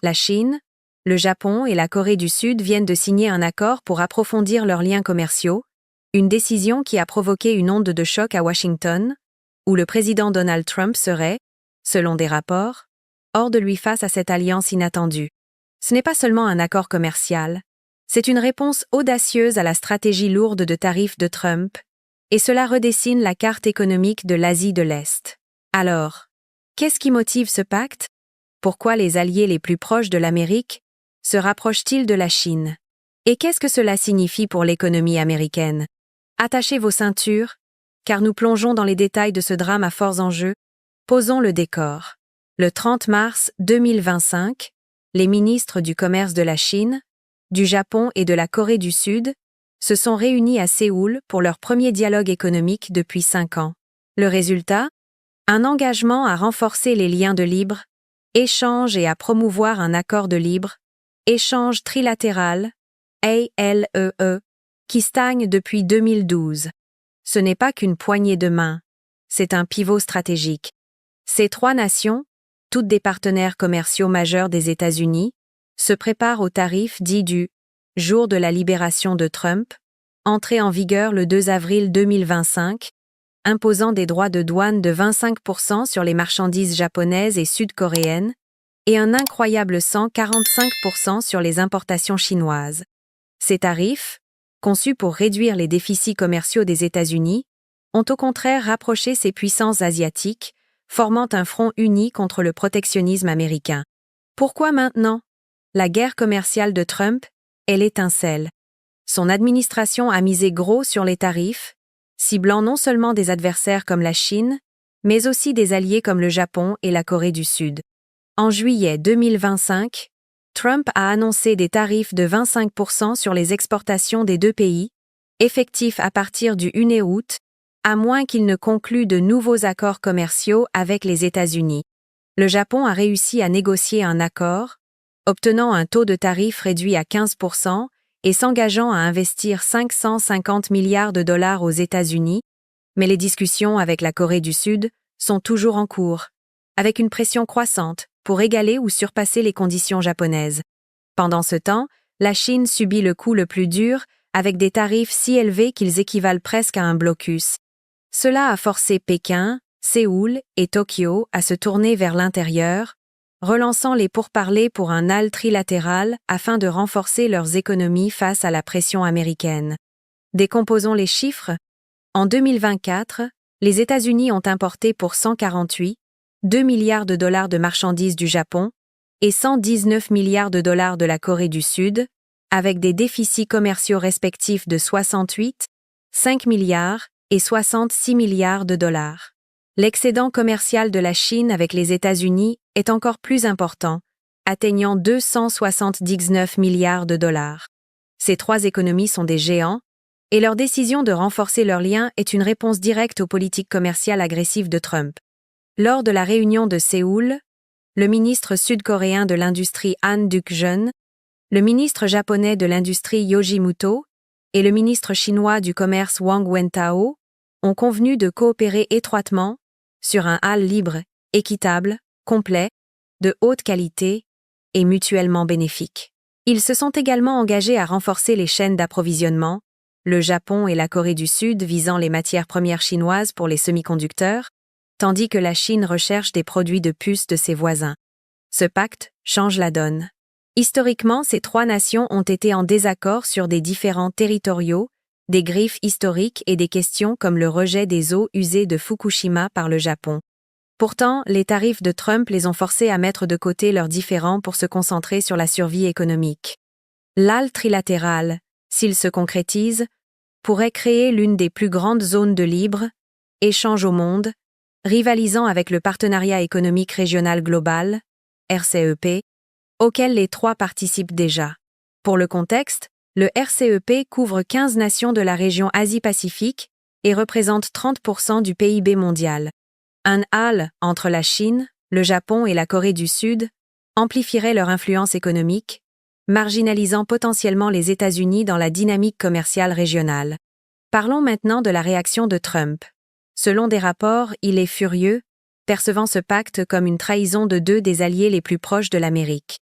La Chine, le Japon et la Corée du Sud viennent de signer un accord pour approfondir leurs liens commerciaux, une décision qui a provoqué une onde de choc à Washington, où le président Donald Trump serait, selon des rapports, hors de lui face à cette alliance inattendue. Ce n'est pas seulement un accord commercial, c'est une réponse audacieuse à la stratégie lourde de tarifs de Trump, et cela redessine la carte économique de l'Asie de l'Est. Alors, qu'est-ce qui motive ce pacte? Pourquoi les alliés les plus proches de l'Amérique se rapprochent-ils de la Chine? Et qu'est-ce que cela signifie pour l'économie américaine? Attachez vos ceintures, car nous plongeons dans les détails de ce drame à forts enjeux. Posons le décor. Le 30 mars 2025, les ministres du commerce de la Chine, du Japon et de la Corée du Sud se sont réunis à Séoul pour leur premier dialogue économique depuis 5 ans. Le résultat? Un engagement à renforcer les liens de libre-échange et à promouvoir un accord de libre-échange trilatéral, ALEE, qui stagne depuis 2012. Ce n'est pas qu'une poignée de main, c'est un pivot stratégique. Ces 3 nations, toutes des partenaires commerciaux majeurs des États-Unis, se préparent aux tarifs dits du « jour de la libération de Trump », entré en vigueur le 2 avril 2025, imposant des droits de douane de 25% sur les marchandises japonaises et sud-coréennes et un incroyable 145% sur les importations chinoises. Ces tarifs, conçus pour réduire les déficits commerciaux des États-Unis, ont au contraire rapproché ces puissances asiatiques, formant un front uni contre le protectionnisme américain. Pourquoi maintenant? La guerre commerciale de Trump, elle étincelle. Son administration a misé gros sur les tarifs, ciblant non seulement des adversaires comme la Chine, mais aussi des alliés comme le Japon et la Corée du Sud. En juillet 2025, Trump a annoncé des tarifs de 25% sur les exportations des 2 pays, effectifs à partir du 1er août, à moins qu'il ne conclue de nouveaux accords commerciaux avec les États-Unis. Le Japon a réussi à négocier un accord, obtenant un taux de tarif réduit à 15% et s'engageant à investir 550 milliards de dollars aux États-Unis, mais les discussions avec la Corée du Sud sont toujours en cours, avec une pression croissante pour égaler ou surpasser les conditions japonaises. Pendant ce temps, la Chine subit le coup le plus dur avec des tarifs si élevés qu'ils équivalent presque à un blocus. Cela a forcé Pékin, Séoul et Tokyo à se tourner vers l'intérieur, relançant les pourparlers pour un ALE trilatéral afin de renforcer leurs économies face à la pression américaine. Décomposons les chiffres. En 2024, les États-Unis ont importé pour 148,2 milliards de dollars de marchandises du Japon et 119 milliards de dollars de la Corée du Sud, avec des déficits commerciaux respectifs de 68,5 milliards et 66 milliards de dollars. L'excédent commercial de la Chine avec les États-Unis est encore plus important, atteignant 279 milliards de dollars. Ces 3 économies sont des géants, et leur décision de renforcer leurs liens est une réponse directe aux politiques commerciales agressives de Trump. Lors de la réunion de Séoul, le ministre sud-coréen de l'industrie Han Duk-jeon, le ministre japonais de l'industrie Yoshimoto et le ministre chinois du commerce Wang Wentao ont convenu de coopérer étroitement sur un ALE libre, équitable, complet, de haute qualité et mutuellement bénéfique. Ils se sont également engagés à renforcer les chaînes d'approvisionnement, le Japon et la Corée du Sud visant les matières premières chinoises pour les semi-conducteurs, tandis que la Chine recherche des produits de puce de ses voisins. Ce pacte change la donne. Historiquement, ces 3 nations ont été en désaccord sur des différends territoriaux, des griefs historiques et des questions comme le rejet des eaux usées de Fukushima par le Japon. Pourtant, les tarifs de Trump les ont forcés à mettre de côté leurs différends pour se concentrer sur la survie économique. L'ALE trilatéral, s'il se concrétise, pourrait créer l'une des plus grandes zones de libre-échange au monde, rivalisant avec le Partenariat économique régional global, RCEP, auquel les 3 participent déjà. Pour le contexte, le RCEP couvre 15 nations de la région Asie-Pacifique et représente 30% du PIB mondial. Un ALE entre la Chine, le Japon et la Corée du Sud amplifierait leur influence économique, marginalisant potentiellement les États-Unis dans la dynamique commerciale régionale. Parlons maintenant de la réaction de Trump. Selon des rapports, il est furieux, percevant ce pacte comme une trahison de 2 des alliés les plus proches de l'Amérique.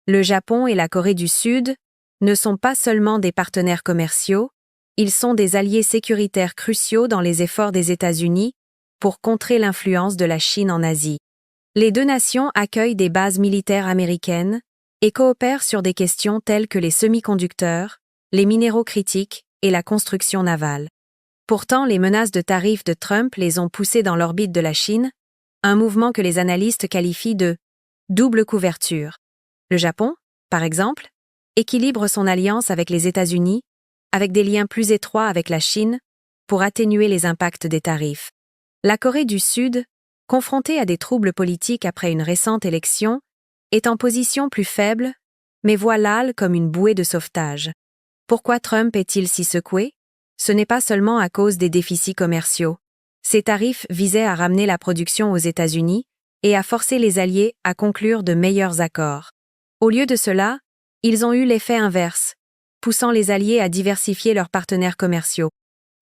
Le Japon et la Corée du Sud ne sont pas seulement des partenaires commerciaux, ils sont des alliés sécuritaires cruciaux dans les efforts des États-Unis pour contrer l'influence de la Chine en Asie. Les deux nations accueillent des bases militaires américaines et coopèrent sur des questions telles que les semi-conducteurs, les minéraux critiques et la construction navale. Pourtant, les menaces de tarifs de Trump les ont poussés dans l'orbite de la Chine, un mouvement que les analystes qualifient de double couverture. Le Japon, par exemple, équilibre son alliance avec les États-Unis, avec des liens plus étroits avec la Chine, pour atténuer les impacts des tarifs. La Corée du Sud, confrontée à des troubles politiques après une récente élection, est en position plus faible, mais voit l'AL comme une bouée de sauvetage. Pourquoi Trump est-il si secoué? Ce n'est pas seulement à cause des déficits commerciaux. Ces tarifs visaient à ramener la production aux États-Unis et à forcer les alliés à conclure de meilleurs accords. Au lieu de cela, ils ont eu l'effet inverse, poussant les alliés à diversifier leurs partenaires commerciaux.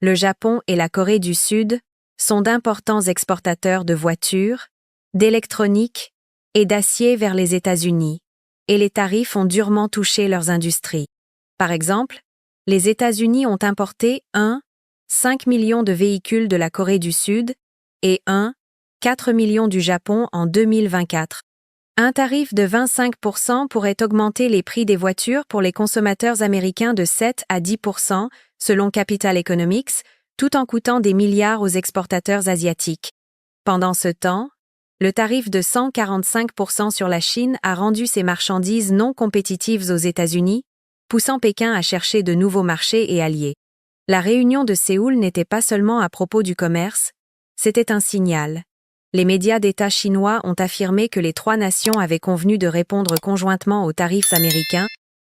Le Japon et la Corée du Sud sont d'importants exportateurs de voitures, d'électronique et d'acier vers les États-Unis, et les tarifs ont durement touché leurs industries. Par exemple, les États-Unis ont importé 5 millions de véhicules de la Corée du Sud et 4 millions du Japon en 2024. Un tarif de 25% pourrait augmenter les prix des voitures pour les consommateurs américains de 7 à 10%, selon Capital Economics, tout en coûtant des milliards aux exportateurs asiatiques. Pendant ce temps, le tarif de 145% sur la Chine a rendu ces marchandises non compétitives aux États-Unis, poussant Pékin à chercher de nouveaux marchés et alliés. La réunion de Séoul n'était pas seulement à propos du commerce, c'était un signal. Les médias d'État chinois ont affirmé que les trois nations avaient convenu de répondre conjointement aux tarifs américains,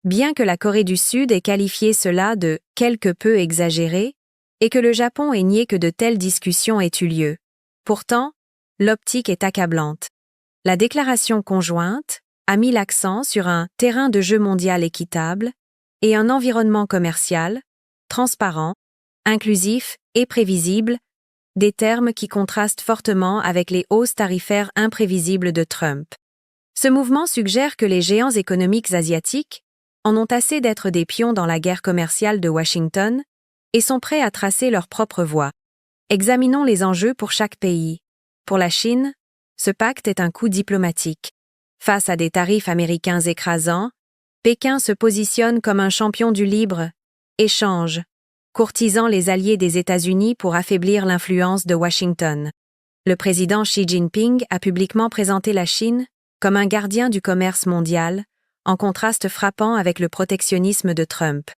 bien que la Corée du Sud ait qualifié cela de « quelque peu exagéré » et que le Japon ait nié que de telles discussions aient eu lieu. Pourtant, l'optique est accablante. La déclaration conjointe a mis l'accent sur un terrain de jeu mondial équitable et un environnement commercial, transparent, inclusif et prévisible, des termes qui contrastent fortement avec les hausses tarifaires imprévisibles de Trump. Ce mouvement suggère que les géants économiques asiatiques en ont assez d'être des pions dans la guerre commerciale de Washington et sont prêts à tracer leur propre voie. Examinons les enjeux pour chaque pays. Pour la Chine, ce pacte est un coup diplomatique. Face à des tarifs américains écrasants, Pékin se positionne comme un champion du libre-échange, courtisant les alliés des États-Unis pour affaiblir l'influence de Washington. Le président Xi Jinping a publiquement présenté la Chine comme un gardien du commerce mondial, en contraste frappant avec le protectionnisme de Trump.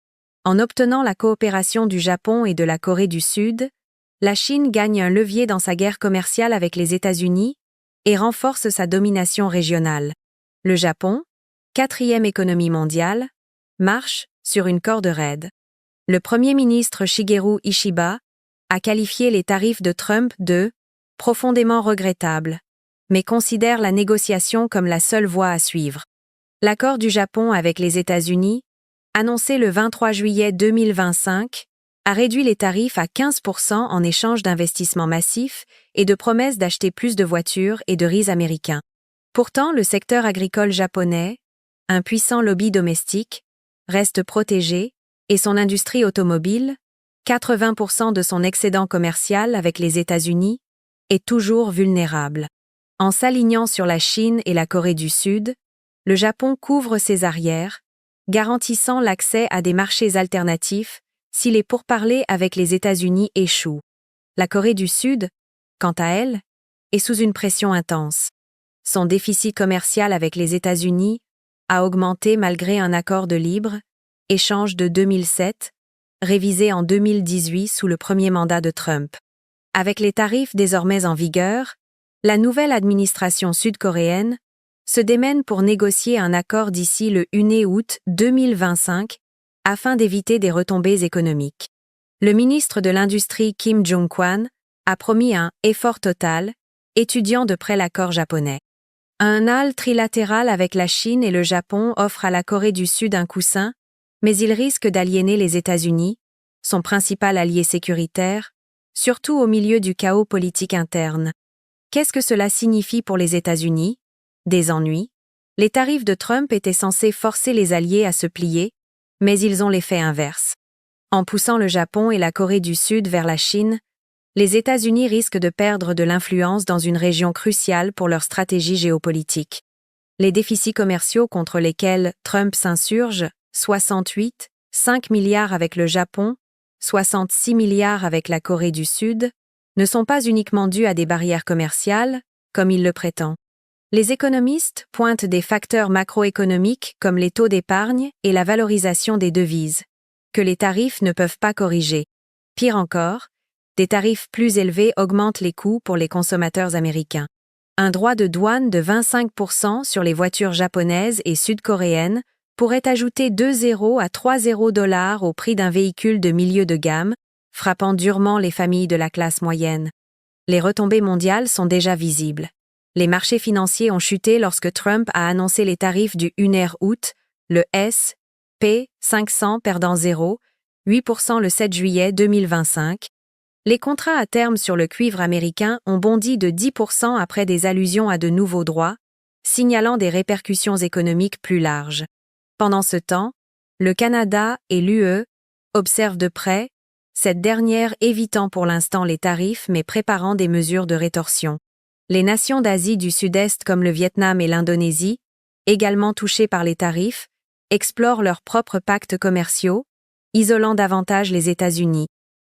En obtenant la coopération du Japon et de la Corée du Sud, la Chine gagne un levier dans sa guerre commerciale avec les États-Unis et renforce sa domination régionale. Le Japon, quatrième économie mondiale, marche sur une corde raide. Le Premier ministre Shigeru Ishiba a qualifié les tarifs de Trump de « profondément regrettables », mais considère la négociation comme la seule voie à suivre. L'accord du Japon avec les États-Unis, annoncé le 23 juillet 2025, a réduit les tarifs à 15% en échange d'investissements massifs et de promesses d'acheter plus de voitures et de riz américains. Pourtant, le secteur agricole japonais, un puissant lobby domestique, reste protégé et son industrie automobile, 80% de son excédent commercial avec les États-Unis, est toujours vulnérable. En s'alignant sur la Chine et la Corée du Sud, le Japon couvre ses arrières, garantissant l'accès à des marchés alternatifs si les pourparlers avec les États-Unis échouent. La Corée du Sud, quant à elle, est sous une pression intense. Son déficit commercial avec les États-Unis a augmenté malgré un accord de libre-échange de 2007, révisé en 2018 sous le premier mandat de Trump. Avec les tarifs désormais en vigueur, la nouvelle administration sud-coréenne se démène pour négocier un accord d'ici le 1er août 2025 afin d'éviter des retombées économiques. Le ministre de l'Industrie Kim Jong-kwon a promis un « effort total », étudiant de près l'accord japonais. Un AL trilatéral avec la Chine et le Japon offre à la Corée du Sud un coussin, mais il risque d'aliéner les États-Unis, son principal allié sécuritaire, surtout au milieu du chaos politique interne. Qu'est-ce que cela signifie pour les États-Unis? Des ennuis? Les tarifs de Trump étaient censés forcer les alliés à se plier, mais ils ont l'effet inverse. En poussant le Japon et la Corée du Sud vers la Chine, les États-Unis risquent de perdre de l'influence dans une région cruciale pour leur stratégie géopolitique. Les déficits commerciaux contre lesquels Trump s'insurge, 5 milliards avec le Japon, 66 milliards avec la Corée du Sud, ne sont pas uniquement dus à des barrières commerciales, comme il le prétend. Les économistes pointent des facteurs macroéconomiques comme les taux d'épargne et la valorisation des devises, que les tarifs ne peuvent pas corriger. Pire encore, des tarifs plus élevés augmentent les coûts pour les consommateurs américains. Un droit de douane de 25% sur les voitures japonaises et sud-coréennes pourrait ajouter 2 à 3 $ au prix d'un véhicule de milieu de gamme, frappant durement les familles de la classe moyenne. Les retombées mondiales sont déjà visibles. Les marchés financiers ont chuté lorsque Trump a annoncé les tarifs du 1er août, le S&P 500 perdant 0,8% le 7 juillet 2025. Les contrats à terme sur le cuivre américain ont bondi de 10% après des allusions à de nouveaux droits, signalant des répercussions économiques plus larges. Pendant ce temps, le Canada et l'UE observent de près, cette dernière évitant pour l'instant les tarifs mais préparant des mesures de rétorsion. Les nations d'Asie du Sud-Est comme le Vietnam et l'Indonésie, également touchées par les tarifs, explorent leurs propres pactes commerciaux, isolant davantage les États-Unis.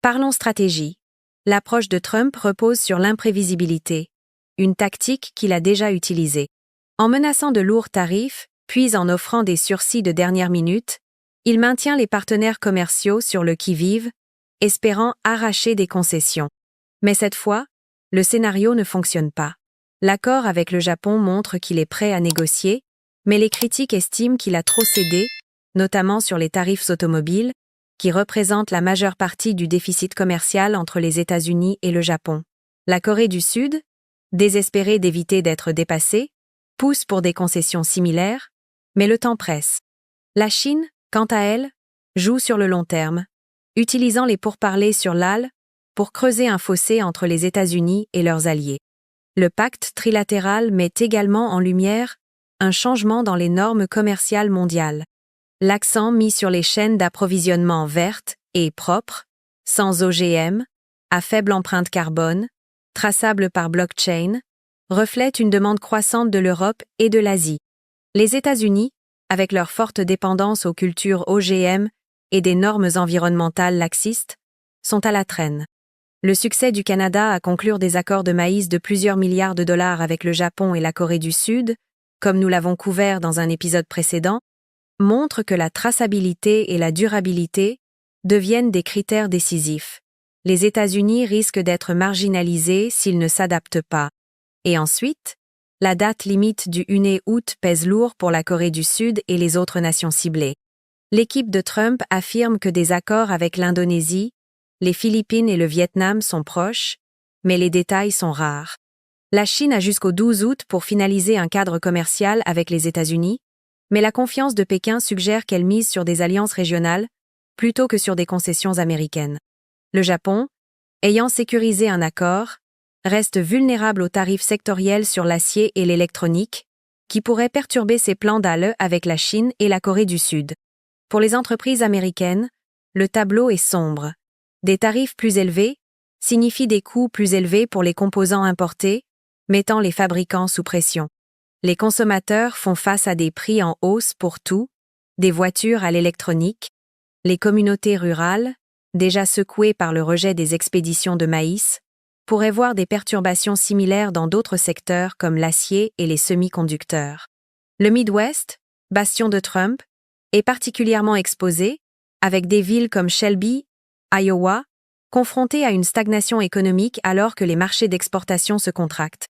Parlons stratégie. L'approche de Trump repose sur l'imprévisibilité, une tactique qu'il a déjà utilisée. En menaçant de lourds tarifs, puis en offrant des sursis de dernière minute, il maintient les partenaires commerciaux sur le qui-vive, espérant arracher des concessions. Mais cette fois, le scénario ne fonctionne pas. L'accord avec le Japon montre qu'il est prêt à négocier, mais les critiques estiment qu'il a trop cédé, notamment sur les tarifs automobiles, qui représentent la majeure partie du déficit commercial entre les États-Unis et le Japon. La Corée du Sud, désespérée d'éviter d'être dépassée, pousse pour des concessions similaires, mais le temps presse. La Chine, quant à elle, joue sur le long terme, utilisant les pourparlers sur l'AL pour creuser un fossé entre les États-Unis et leurs alliés. Le pacte trilatéral met également en lumière un changement dans les normes commerciales mondiales. L'accent mis sur les chaînes d'approvisionnement vertes et propres, sans OGM, à faible empreinte carbone, traçables par blockchain, reflète une demande croissante de l'Europe et de l'Asie. Les États-Unis, avec leur forte dépendance aux cultures OGM et des normes environnementales laxistes, sont à la traîne. Le succès du Canada à conclure des accords de maïs de plusieurs milliards de dollars avec le Japon et la Corée du Sud, comme nous l'avons couvert dans un épisode précédent, montre que la traçabilité et la durabilité deviennent des critères décisifs. Les États-Unis risquent d'être marginalisés s'ils ne s'adaptent pas. Et ensuite, la date limite du 1er août pèse lourd pour la Corée du Sud et les autres nations ciblées. L'équipe de Trump affirme que des accords avec l'Indonésie, les Philippines et le Vietnam sont proches, mais les détails sont rares. La Chine a jusqu'au 12 août pour finaliser un cadre commercial avec les États-Unis, mais la confiance de Pékin suggère qu'elle mise sur des alliances régionales plutôt que sur des concessions américaines. Le Japon, ayant sécurisé un accord, reste vulnérable aux tarifs sectoriels sur l'acier et l'électronique, qui pourraient perturber ses plans d'ALE avec la Chine et la Corée du Sud. Pour les entreprises américaines, le tableau est sombre. Des tarifs plus élevés signifient des coûts plus élevés pour les composants importés, mettant les fabricants sous pression. Les consommateurs font face à des prix en hausse pour tout, des voitures à l'électronique. Les communautés rurales, déjà secouées par le rejet des expéditions de maïs, pourraient voir des perturbations similaires dans d'autres secteurs comme l'acier et les semi-conducteurs. Le Midwest, bastion de Trump, est particulièrement exposé, avec des villes comme Shelby, Iowa, confrontées à une stagnation économique alors que les marchés d'exportation se contractent.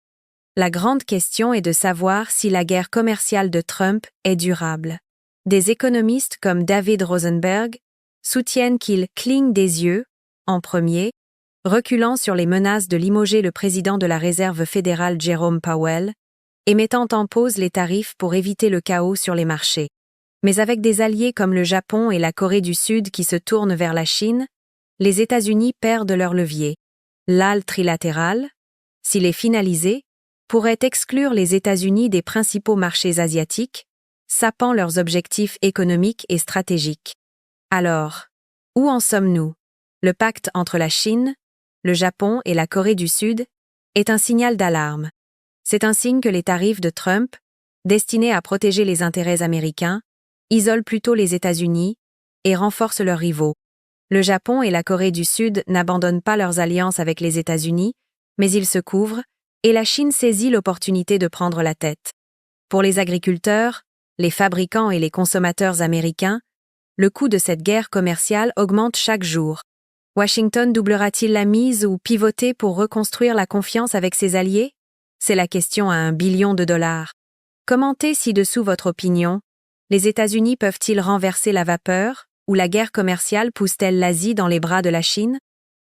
La grande question est de savoir si la guerre commerciale de Trump est durable. Des économistes comme David Rosenberg soutiennent qu'il cligne des yeux, en premier, reculant sur les menaces de limoger le président de la Réserve fédérale Jerome Powell, et mettant en pause les tarifs pour éviter le chaos sur les marchés. Mais avec des alliés comme le Japon et la Corée du Sud qui se tournent vers la Chine, les États-Unis perdent leur levier. L'AL trilatéral, s'il est finalisé, pourrait exclure les États-Unis des principaux marchés asiatiques, sapant leurs objectifs économiques et stratégiques. Alors, où en sommes-nous? Le pacte entre la Chine, le Japon et la Corée du Sud est un signal d'alarme. C'est un signe que les tarifs de Trump, destinés à protéger les intérêts américains, isolent plutôt les États-Unis et renforcent leurs rivaux. Le Japon et la Corée du Sud n'abandonnent pas leurs alliances avec les États-Unis, mais ils se couvrent, et la Chine saisit l'opportunité de prendre la tête. Pour les agriculteurs, les fabricants et les consommateurs américains, le coût de cette guerre commerciale augmente chaque jour. Washington doublera-t-il la mise ou pivoter pour reconstruire la confiance avec ses alliés? C'est la question à $1 billion. Commentez ci-dessous votre opinion. Les États-Unis peuvent-ils renverser la vapeur, ou la guerre commerciale pousse-t-elle l'Asie dans les bras de la Chine?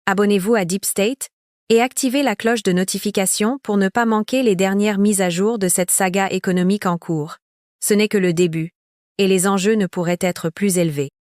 Abonnez-vous à Deep State et activez la cloche de notification pour ne pas manquer les dernières mises à jour de cette saga économique en cours. Ce n'est que le début, et les enjeux ne pourraient être plus élevés.